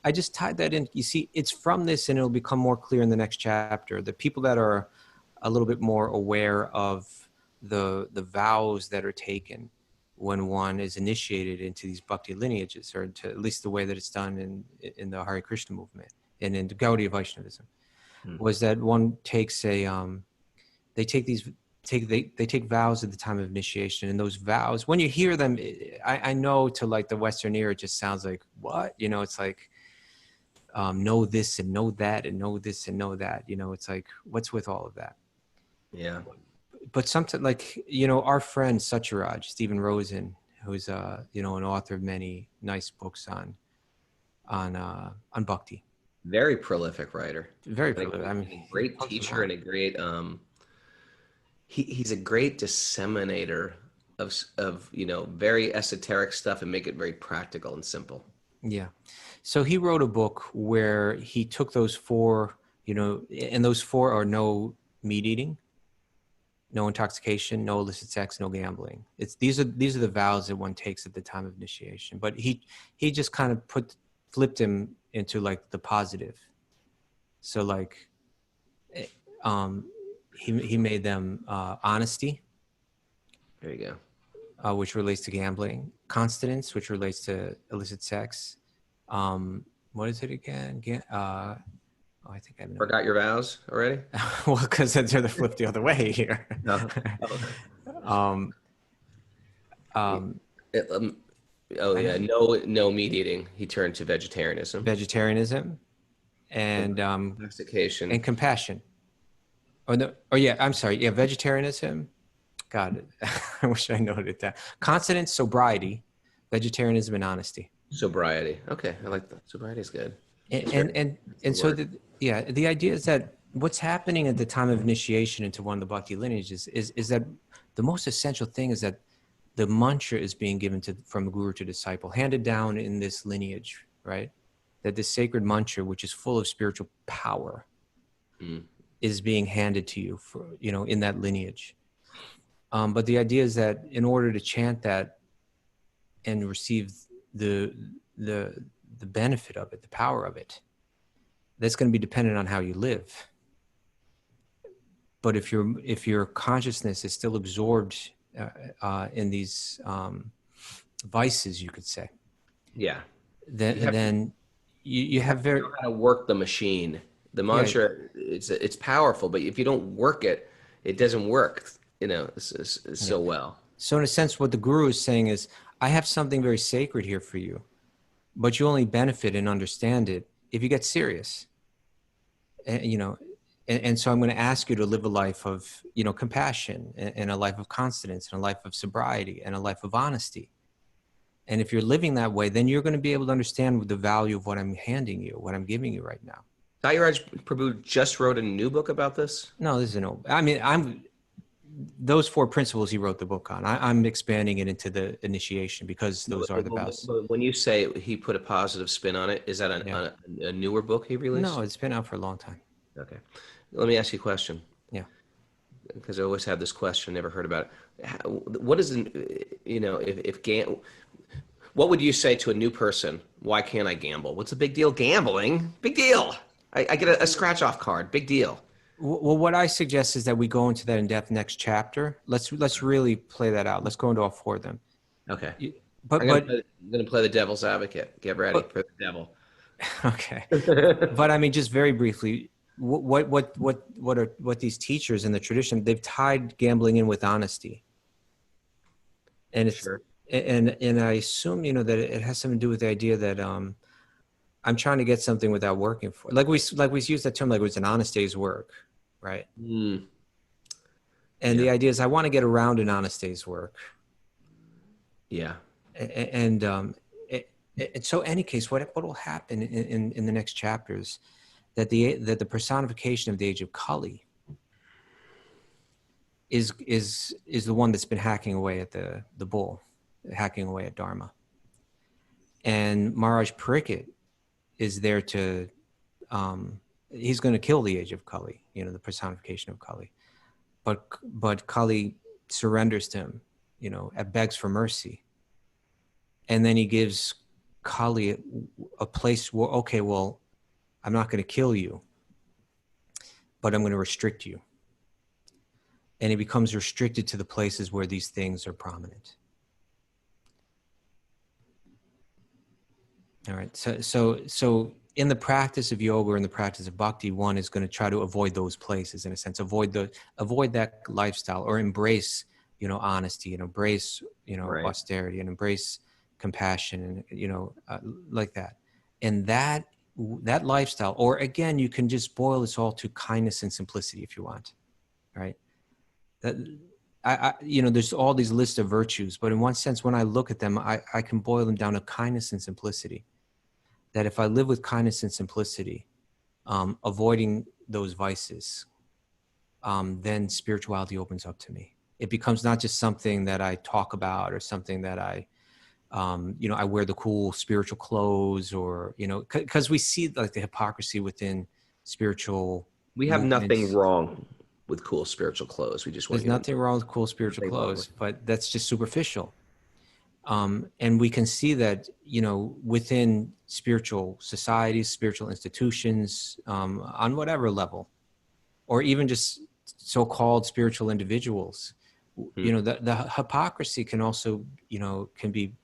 I just tied that in. You see, it's from this, and it'll become more clear in the next chapter. The people that are a little bit more aware of the vows that are taken when one is initiated into these bhakti lineages, or into at least the way that it's done in the Hare Krishna movement and in Gaudiya Vaishnavism, was that one takes they take vows at the time of initiation, and those vows, when you hear them, I know to like the Western ear, it just sounds like, what? You know, it's like, know this and know that and know this and know that. You know, it's like, what's with all of that? Yeah. But something like, you know, our friend Satyaraj, Stephen Rosen, who's you know, an author of many nice books on bhakti. Very prolific writer. Very prolific. I mean, a great teacher and a great he's a great disseminator of you know, very esoteric stuff and make it very practical and simple. Yeah. So he wrote a book where he took those 4, you know, and those 4 are no meat eating, no intoxication, no illicit sex, no gambling. These are the vows that one takes at the time of initiation. But he just kind of flipped him into like the positive. So like he made them honesty. There you go. Which relates to gambling. Continence, which relates to illicit sex. What is it again? I think I know. Forgot your vows already? Well, because they're flipped the other way here. No. No meat eating. He turned to vegetarianism. And domestication and compassion. I'm sorry. Yeah, vegetarianism. God, I wish I noted that. Continence, sobriety, vegetarianism, and honesty. Sobriety. Okay, I like that. Sobriety is good. And so the idea is that what's happening at the time of initiation into one of the bhakti lineages is that the most essential thing is that the mantra is being given from guru to disciple, handed down in this lineage, right? That this sacred mantra, which is full of spiritual power, is being handed to you for, you know, in that lineage. But the idea is that in order to chant that and receive the benefit of it, the power of it, that's going to be dependent on how you live. But if your consciousness is still absorbed in these vices, you could say, yeah, then you have very how to work the machine, The mantra, it's powerful, but if you don't work it, it doesn't work, so well. So in a sense, what the guru is saying is, I have something very sacred here for you, but you only benefit and understand it if you get serious. And so I'm going to ask you to live a life of, compassion, and a life of continence, and a life of sobriety, and a life of honesty. And if you're living that way, then you're going to be able to understand the value of what I'm handing you, what I'm giving you right now. Satyaraj Prabhu just wrote a new book about this? No, this is those 4 principles he wrote the book on. I'm expanding it into the initiation, because those are the vows. But when you say he put a positive spin on it, is that a newer book he released? No, it's been out for a long time. Okay. Let me ask you a question. Yeah. Because I always have this question, never heard about it. What is, what would you say to a new person? Why can't I gamble? What's the big deal? Gambling? Big deal. I get a scratch off card. Big deal. Well, what I suggest is that we go into that in depth next chapter. Let's really play that out. Let's go into all 4 of them. Okay. But I'm going to play the devil's advocate. Get ready for the devil. Okay. But just very briefly, what these teachers in the tradition, they've tied gambling in with honesty. And it's Sure. and I assume that it has something to do with the idea that I'm trying to get something without working for it. Like we use that term, like it's an honest day's work, right? Mm. And the idea is I want to get around an honest day's work. Yeah. And so any case, what will happen in the next chapters, that the personification of the age of Kali is the one that's been hacking away at the bull, hacking away at Dharma. And Maharaj Pariksit is there to, he's going to kill the age of Kali, the personification of Kali. But Kali surrenders to him, begs for mercy. And then he gives Kali a place where, okay, well, I'm not going to kill you, but I'm going to restrict you. And he becomes restricted to the places where these things are prominent. All right. So in the practice of yoga or in the practice of bhakti, one is going to try to avoid those places, in a sense, avoid that lifestyle, or embrace, honesty, and embrace, Right. austerity, and embrace compassion, and, like that. And that lifestyle, or again, you can just boil this all to kindness and simplicity if you want, right? There's all these lists of virtues, but in one sense, when I look at them, I can boil them down to kindness and simplicity. That if I live with kindness and simplicity, avoiding those vices, then spirituality opens up to me. It becomes not just something that I talk about, or something that I wear the cool spiritual clothes, or, because we see like the hypocrisy within spiritual. We have movements. nothing wrong with cool spiritual clothes. We just want There's nothing wrong with cool spiritual clothes, but that's just superficial. And we can see that, within spiritual societies, spiritual institutions, on whatever level, or even just so-called spiritual individuals, the hypocrisy can also, can be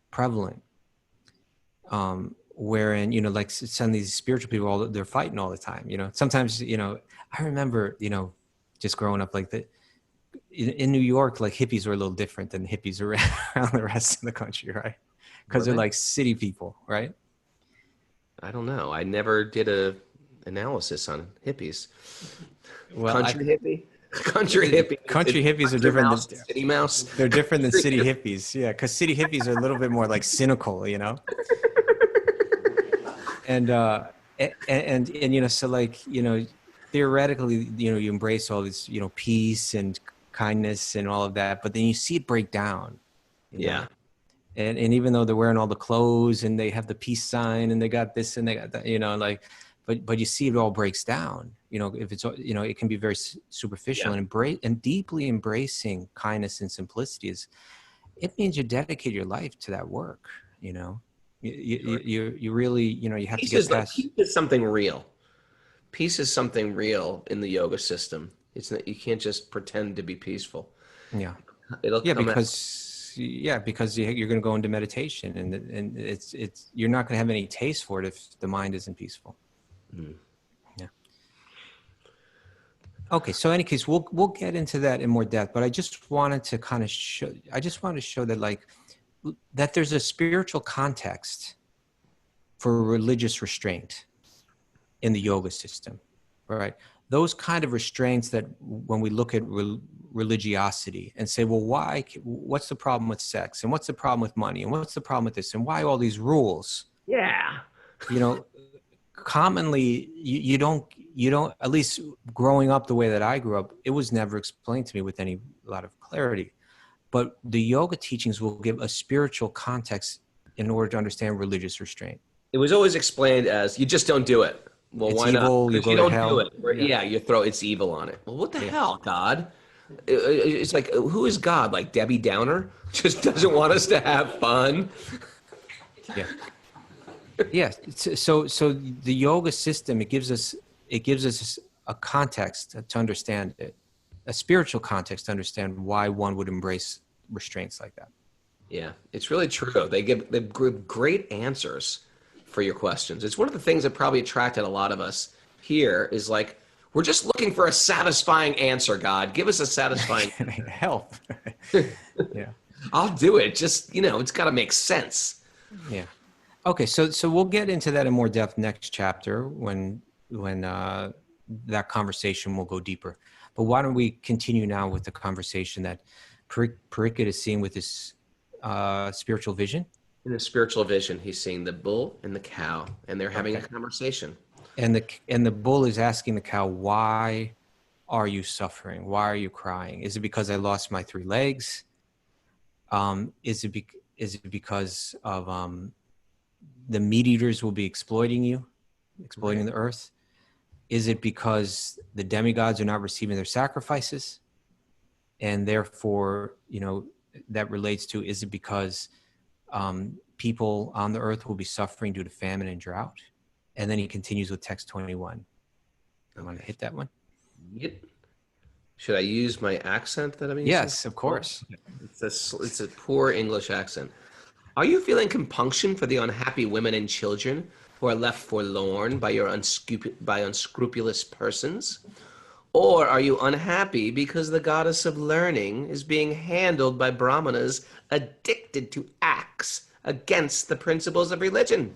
prevalent. Wherein, like some of these spiritual people, they're fighting all the time. Sometimes, I remember, just growing up like that. In New York, like hippies were a little different than hippies around the rest of the country, right? Because they're like city people, right? I don't know. I never did a analysis on hippies. Well, Country hippie? Country hippie. Country hippies are different than city mouse. They're different than city hippies, yeah. Because city hippies are a little bit more like cynical, and so like theoretically, you embrace all this, peace and kindness and all of that, but then you see it break down. Yeah. And even though they're wearing all the clothes and they have the peace sign and they got this and they got that, but you see it all breaks down. If it's, it can be very superficial. Yeah. And deeply embracing kindness and simplicity it means you dedicate your life to that work. You really, you have Peace to get past. Peace is something real. Peace is something real in the yoga system. It's not, you can't just pretend to be peaceful. Yeah. It'll come because you're going to go into meditation, and it's you're not going to have any taste for it if the mind isn't peaceful. Mm. Okay, so in any case, we'll get into that in more depth, but I just wanted to kind of show. I just wanted to show that that there's a spiritual context for religious restraint in the yoga system, right? Those kind of restraints that when we look at religiosity and say, well, why? What's the problem with sex? And what's the problem with money? And what's the problem with this? And why all these rules? Yeah. Commonly you don't, at least growing up the way that I grew up, it was never explained to me with a lot of clarity. But the yoga teachings will give a spiritual context in order to understand religious restraint. It was always explained as, you just don't do it. Well, It's why evil, not? you Because go you to don't hell. do it. Yeah, you throw it's evil on it. Well, what the hell, God? It's like, who is God? Like Debbie Downer? Just doesn't want us to have fun? Yeah. Yeah. So the yoga system, it gives us a context to understand it, a spiritual context to understand why one would embrace restraints like that. Yeah, it's really true. They give great answers for your questions. It's one of the things that probably attracted a lot of us here is like, we're just looking for a satisfying answer, God. Give us a satisfying help. Yeah. I'll do it. Just, it's got to make sense. Yeah. Okay, so we'll get into that in more depth next chapter when that conversation will go deeper. But why don't we continue now with the conversation that Parikit is seeing with his spiritual vision? In the spiritual vision, he's seeing the bull and the cow, and they're having a conversation. And the bull is asking the cow, "Why are you suffering? Why are you crying? Is it because I lost my 3 legs? Is it because of the meat eaters will be exploiting the earth? Is it because the demigods are not receiving their sacrifices? And therefore, that relates to, is it because people on the earth will be suffering due to famine and drought?" And then he continues with text 21. I want to hit that one. Yep. Should I use my accent that I'm using? Yes, of course. It's a poor English accent. Are you feeling compunction for the unhappy women and children who are left forlorn by unscrupulous persons? Or are you unhappy because the goddess of learning is being handled by brahmanas addicted to acts against the principles of religion?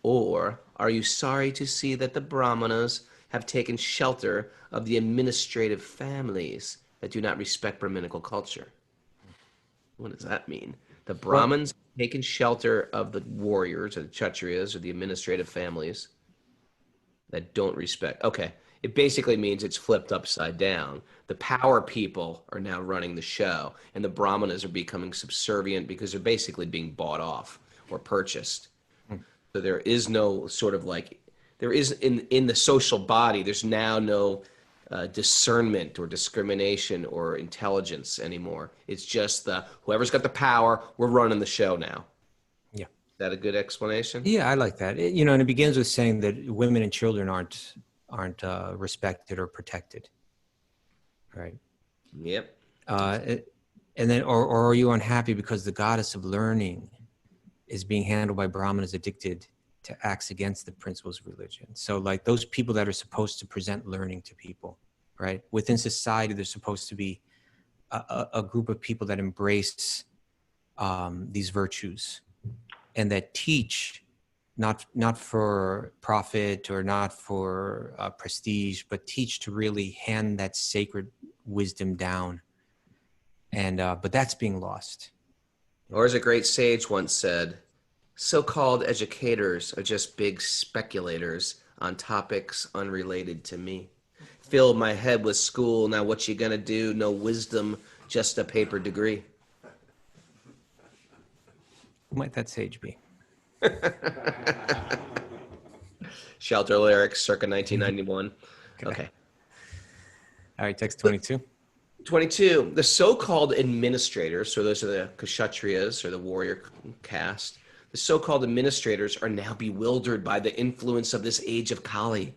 Or are you sorry to see that the brahmanas have taken shelter of the administrative families that do not respect Brahminical culture? What does that mean? The Brahmins have taken shelter of the warriors or the Kshatriyas or the administrative families that don't respect. Okay. It basically means it's flipped upside down. The power people are now running the show, and the brahmanas are becoming subservient because they're basically being bought off or purchased. So there is no sort of there is in the social body, there's now no discernment or discrimination or intelligence anymore. It's just whoever's got the power, we're running the show now. Yeah. Is that a good explanation? Yeah, I like that. And it begins with saying that women and children aren't respected or protected, right? Yep. And then, or are you unhappy because the goddess of learning is being handled by brahmanas addicted to acts against the principles of religion? So like those people that are supposed to present learning to people, right? Within society, there's supposed to be a group of people that embrace these virtues and that teach not for profit or not for prestige, but teach to really hand that sacred wisdom down. And but that's being lost. Or as a great sage once said, so-called educators are just big speculators on topics unrelated to me. Filled my head with school, now what you gonna do? No wisdom, just a paper degree. Who might that sage be? Shelter lyrics, circa 1991. Okay. All right, text 22. 22, the so-called administrators, so those are the Kshatriyas or the warrior caste, the so-called administrators are now bewildered by the influence of this age of Kali.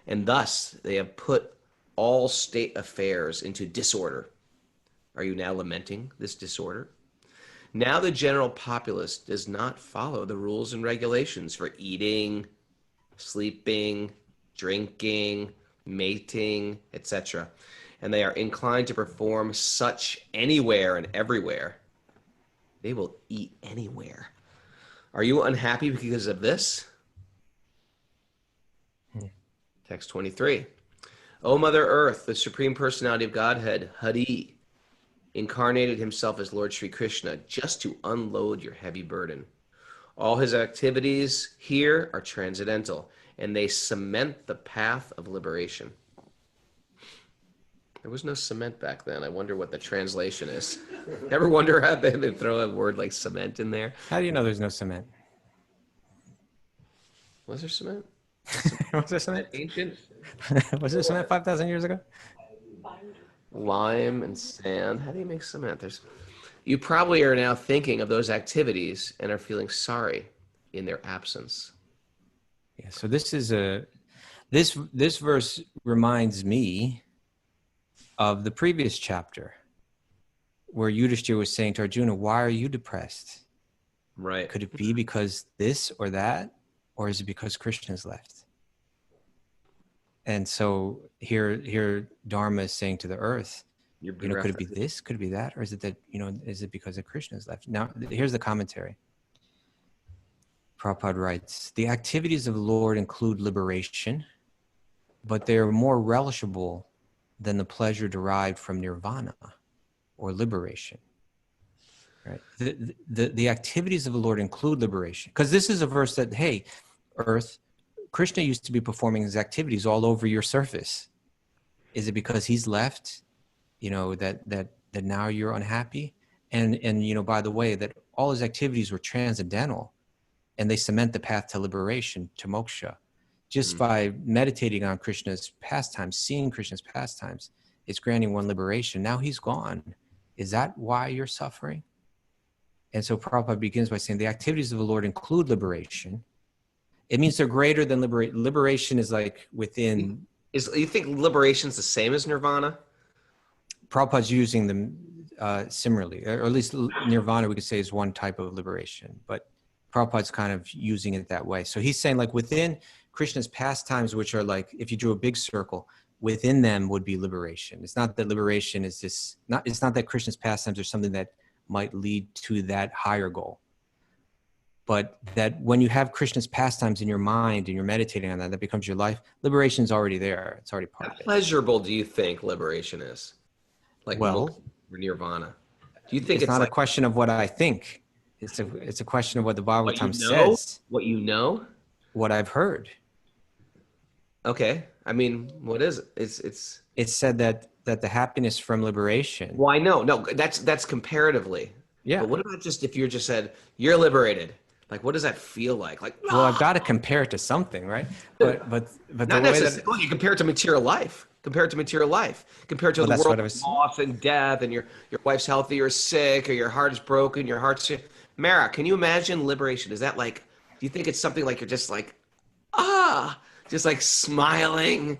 And thus, they have put all state affairs into disorder. Are you now lamenting this disorder? Now the general populace does not follow the rules and regulations for eating, sleeping, drinking, mating, etc. And they are inclined to perform such anywhere and everywhere. They will eat anywhere. Are you unhappy because of this? Text 23. O Mother Earth, the Supreme Personality of Godhead, Hari, incarnated himself as Lord Sri Krishna just to unload your heavy burden. All his activities here are transcendental, and they cement the path of liberation. There was no cement back then. I wonder what the translation is. Ever wonder how they throw a word like cement in there? How do you know there's no cement? Was there cement? Was there cement? Ancient? Was there cement 5,000 years ago? Lime and sand. How do you make cement? You probably are now thinking of those activities and are feeling sorry in their absence. Yeah. So this is this verse reminds me of the previous chapter where Yudhishthira was saying to Arjuna, "Why are you depressed? Right. Could it be because this or that, or is it because Krishna's left?" And so here Dharma is saying to the earth, could it be this? Could it be that? Or is it that, is it because of Krishna's left? Now, here's the commentary. Prabhupada writes, the activities of the Lord include liberation, but they are more relishable than the pleasure derived from nirvana or liberation. Right? The activities of the Lord include liberation. Because this is a verse that, hey, earth, Krishna used to be performing his activities all over your surface. Is it because he's left, that now you're unhappy? And by the way, that all his activities were transcendental and they cement the path to liberation, to moksha. Just by meditating on Krishna's pastimes, seeing Krishna's pastimes, it's granting one liberation. Now he's gone. Is that why you're suffering? And so Prabhupada begins by saying the activities of the Lord include liberation. It means they're greater than liberation. Liberation is like within. You think liberation is the same as nirvana? Prabhupada's using them similarly, or at least nirvana we could say is one type of liberation, but Prabhupada's kind of using it that way. So he's saying like within Krishna's pastimes, which are like, if you drew a big circle, within them would be liberation. It's not that liberation is this, it's not that Krishna's pastimes are something that might lead to that higher goal. But that when you have Krishna's pastimes in your mind and you're meditating on that, that becomes your life. Liberation's already there. It's already part of it. How pleasurable do you think liberation is? Like nirvana. Do you think it's not a question of what I think? It's a question of what the Bhagavatam says. What you know? What I've heard. Okay. I mean, what is it? It's said that the happiness from liberation. Well, I know. No, that's comparatively. Yeah. But what about just if you're just said you're liberated? Like, what does that feel like? Like, well, I've got to compare it to something, right? But not necessarily. You compare it to material life. Compare it to material life. Compare it to the world of loss and death, and your wife's healthy or sick, or your heart is broken, your heart's sick. Mara, can you imagine liberation? Is that like? Do you think it's something like you're just like, just like smiling?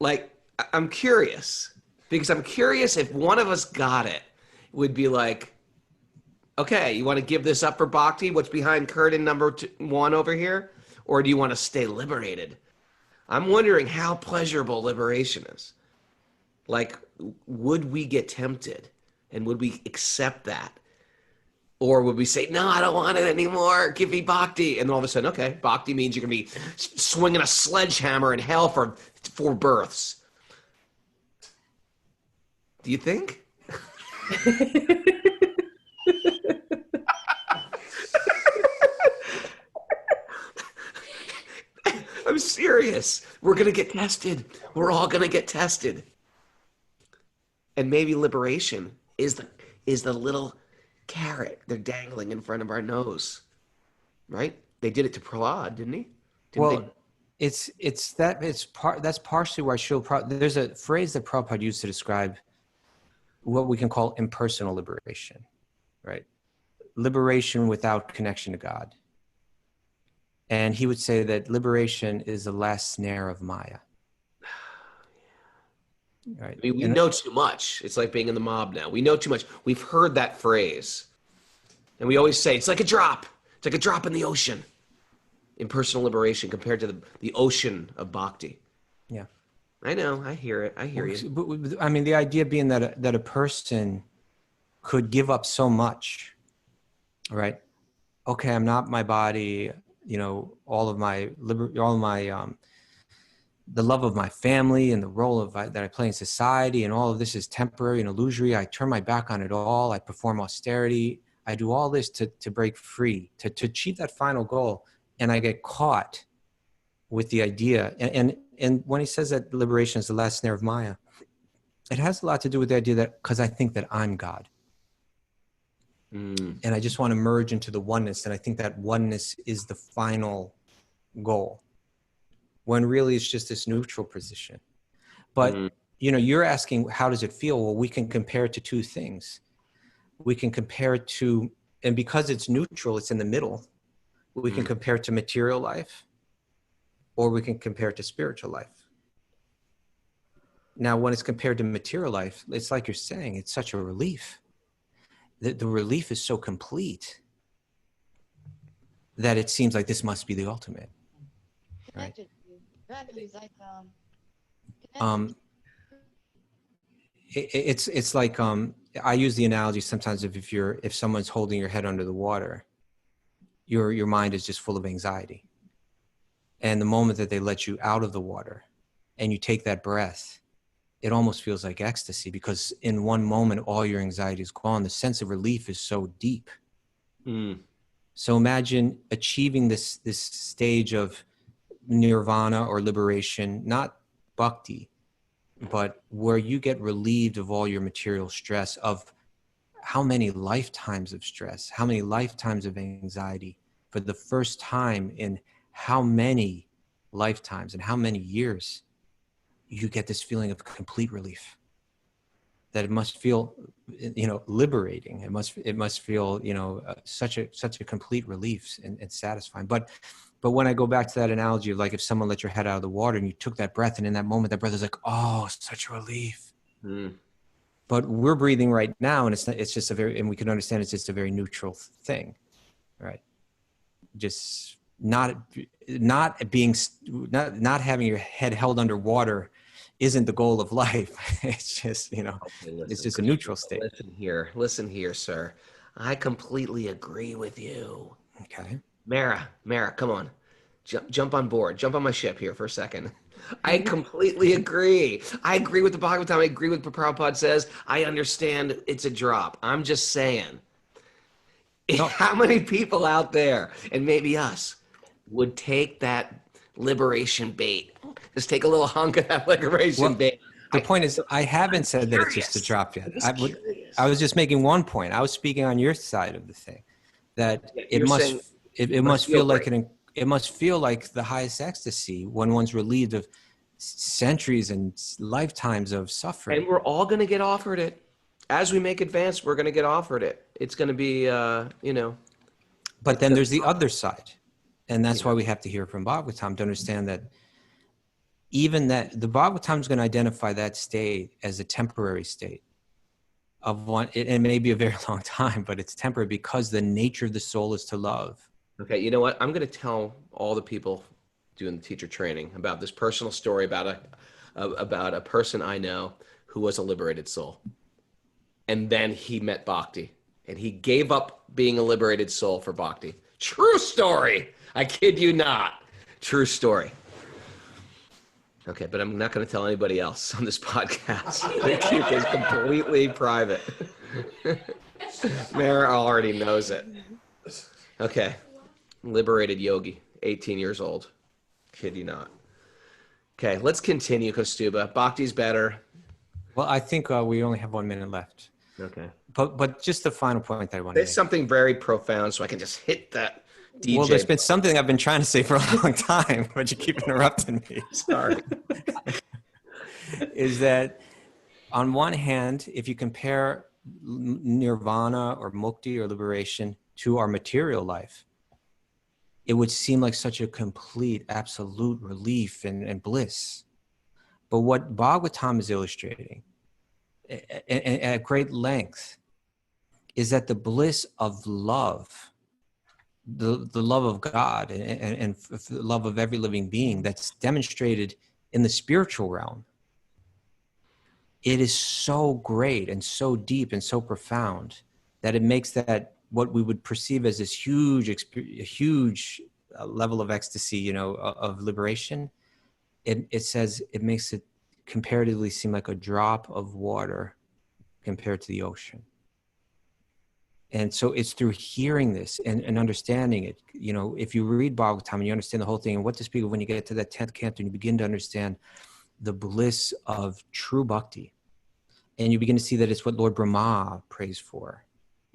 Like, I'm curious because I'm curious if one of us got it, would be like, okay, you want to give this up for Bhakti? What's behind curtain number 1 over here? Or do you want to stay liberated? I'm wondering how pleasurable liberation is. Like, would we get tempted? And would we accept that? Or would we say, no, I don't want it anymore. Give me Bhakti. And all of a sudden, okay, Bhakti means you're going to be swinging a sledgehammer in hell for 4 births. Do you think? I'm serious. We're going to get tested. We're all going to get tested. And maybe liberation is the little carrot they're dangling in front of our nose. Right? They did it to Prahlad, didn't he? That's partially why there's a phrase that Prabhupada used to describe what we can call impersonal liberation, right? Liberation without connection to God. And he would say that liberation is the last snare of Maya. Right. I mean, we know too much. It's like being in the mob now. We know too much. We've heard that phrase. And we always say, it's like a drop. It's like a drop in the ocean. Impersonal liberation compared to the ocean of bhakti. Yeah. I know. I hear it. I hear you. But, I mean, the idea being that a person could give up so much, right? Okay, I'm not my body, you know, all of my the love of my family and the role that I play in society, and all of this is temporary and illusory. I turn my back on it all. I perform austerity. I do all this to break free, to achieve that final goal. And I get caught with the idea. And when he says that liberation is the last snare of Maya, it has a lot to do with the idea that, because I think that I'm God. And I just want to merge into the oneness. And I think that oneness is the final goal, when really it's just this neutral position. But, you know, you're asking, how does it feel? Well, we can compare it to two things. We can compare it to, and because it's neutral, it's in the middle. We can compare it to material life, or we can compare it to spiritual life. Now, when it's compared to material life, it's like you're saying, it's such a relief. The relief is so complete that it seems like this must be the ultimate. Right? It's like I use the analogy sometimes of if someone's holding your head under the water, your mind is just full of anxiety. And the moment that they let you out of the water and you take that breath, it almost feels like ecstasy, because in one moment, all your anxiety is gone. The sense of relief is so deep. So imagine achieving this stage of nirvana or liberation, not bhakti, but where you get relieved of all your material stress, of how many lifetimes of stress, how many lifetimes of anxiety, for the first time in how many lifetimes and how many years. You get this feeling of complete relief, that it must feel, you know, liberating. It must feel, you know, such a complete relief and satisfying. But when I go back to that analogy of, like, if someone let your head out of the water and you took that breath, and in that moment, that breath is like, oh, such a relief. But we're breathing right now, and it's just and we can understand it's just a very neutral thing, right? Just not having your head held underwater isn't the goal of life. It's just, you know, okay, it's just a neutral state. Listen here, sir. I completely agree with you. Okay. Mara, come on. Jump on board. Jump on my ship here for a second. I completely agree. I agree with the Bhagavatam. I agree with what Prabhupada says. I understand it's a drop. I'm just saying, how many people out there, and maybe us, would take that liberation bait? Just take a little hunk of that liberation bait. The point is, I haven't said that it's just a drop yet. I was just making one point. I was speaking on your side of the thing, that it must feel like the highest ecstasy when one's relieved of centuries and lifetimes of suffering. And we're all going to get offered it. As we make advance, we're going to get offered it. It's going to be, you know. But then there's the other side. And that's why we have to hear from Bhagavatam to understand that even that the Bhagavatam is going to identify that state as a temporary state of one. It may be a very long time, but it's temporary because the nature of the soul is to love. Okay, you know what? I'm going to tell all the people doing the teacher training about this personal story about a person I know who was a liberated soul. And then he met Bhakti, and he gave up being a liberated soul for Bhakti. True story. I kid you not. True story. Okay, but I'm not going to tell anybody else on this podcast. Keep this completely private. Mara already knows it. Okay. Liberated yogi, 18 years old. Kid you not. Okay, let's continue, Kaustubha. Bhakti's better. Well, I think we only have 1 minute left. Okay. But just the final point that I want to make. There's something very profound, so I can just hit that DJ. Well, there's been something I've been trying to say for a long time, but you keep interrupting me. Sorry. Is that on one hand, if you compare nirvana or mukti or liberation to our material life, it would seem like such a complete, absolute relief and bliss. But what Bhagavatam is illustrating at great length is that the bliss of love, the love of God and the love of every living being that's demonstrated in the spiritual realm, it is so great and so deep and so profound that it makes that what we would perceive as this huge level of ecstasy, you know, of liberation. It says it makes it comparatively seem like a drop of water compared to the ocean. And so it's through hearing this and understanding it. You know, if you read Bhagavatam and you understand the whole thing and what to speak of when you get to that 10th canto and you begin to understand the bliss of true bhakti, and you begin to see that it's what Lord Brahma prays for,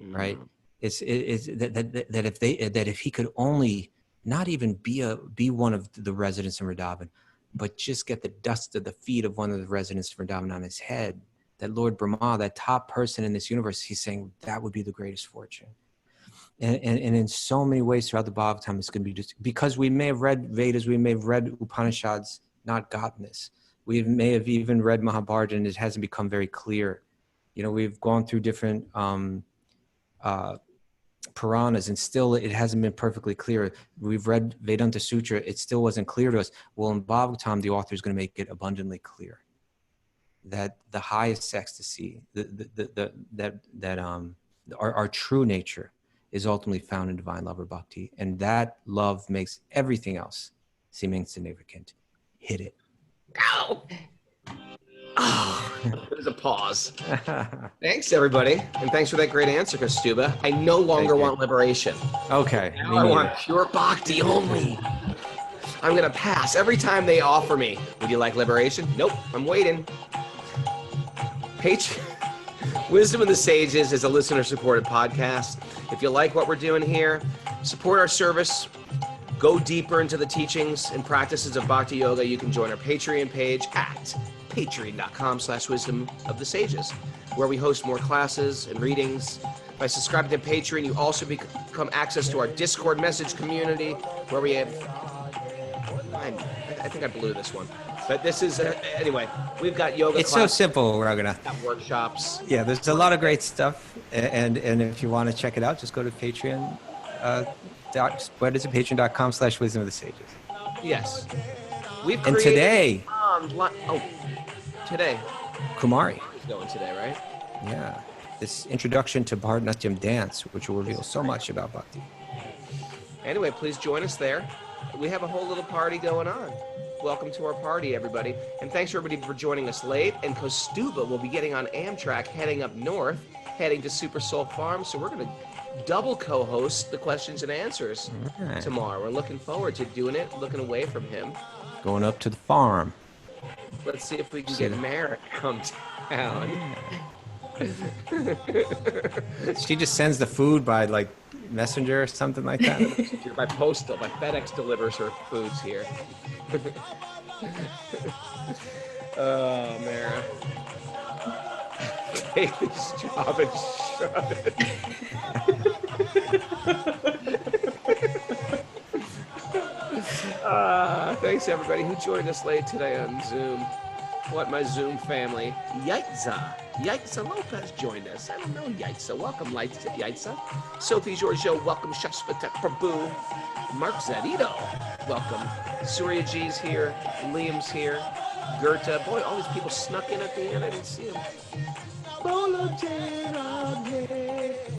right? It's that if he could only not even be one of the residents of Vrindavan, but just get the dust of the feet of one of the residents of Vrindavan on his head, that Lord Brahma, that top person in this universe, he's saying that would be the greatest fortune. And in so many ways throughout the Bhagavatam, it's going to be just because we may have read Vedas, we may have read Upanishads, not gotten this. We may have even read Mahabharata and it hasn't become very clear. You know, we've gone through different Puranas and still it hasn't been perfectly clear. We've read Vedanta Sutra, it still wasn't clear to us. Well, in Bhagavatam, the author is going to make it abundantly clear that the highest ecstasy, our true nature is ultimately found in divine love or bhakti. And that love makes everything else seem insignificant. Hit it. Ow! Oh, there's a pause. Thanks, everybody. And thanks for that great answer, Kaustubha. I no longer want liberation. Okay. Now I want pure bhakti only. I'm going to pass. Every time they offer me, would you like liberation? Nope, I'm waiting. Wisdom of the Sages is a listener-supported podcast. If you like what we're doing here, support our service, go deeper into the teachings and practices of Bhakti Yoga, you can join our Patreon page at patreon.com/wisdom of the sages, where we host more classes and readings. By subscribing to Patreon, you also become access to our Discord message community, where we have... I think I blew this one. But this is, anyway, we've got yoga It's classes, so simple, Raghunath. got workshops. Yeah, there's a lot of great stuff. And if you want to check it out, just go to Patreon. What is it? Patreon.com/wisdom of the sages. Yes. We've And created, today, today. Kumari. He's going today, right? Yeah. This introduction to Bharatanatyam dance, which will reveal so much about bhakti. Anyway, please join us there. We have a whole little party going on. Welcome to our party, everybody. And thanks, everybody, for joining us late. And Kaustubha will be getting on Amtrak, heading up north, heading to Super Soul Farm. So we're going to double co-host the questions and answers tomorrow. We're looking forward to doing it, looking away from him. Going up to the farm. Let's see if we can get Mara to come down. She just sends the food by like messenger or something like that. By postal, by FedEx delivers her foods here. Oh, Mara. Take this job and shove it. Thanks, everybody who joined us late today on Zoom. What my Zoom family. Yaitza Lopez joined us. I don't know Yaitza. Welcome, Yaitza. Sophie Giorgio, welcome. Shashvata Prabhu. Mark Zadito, welcome. Surya G's here. Liam's here. Gerta. Boy, all these people snuck in at the end. I didn't see them.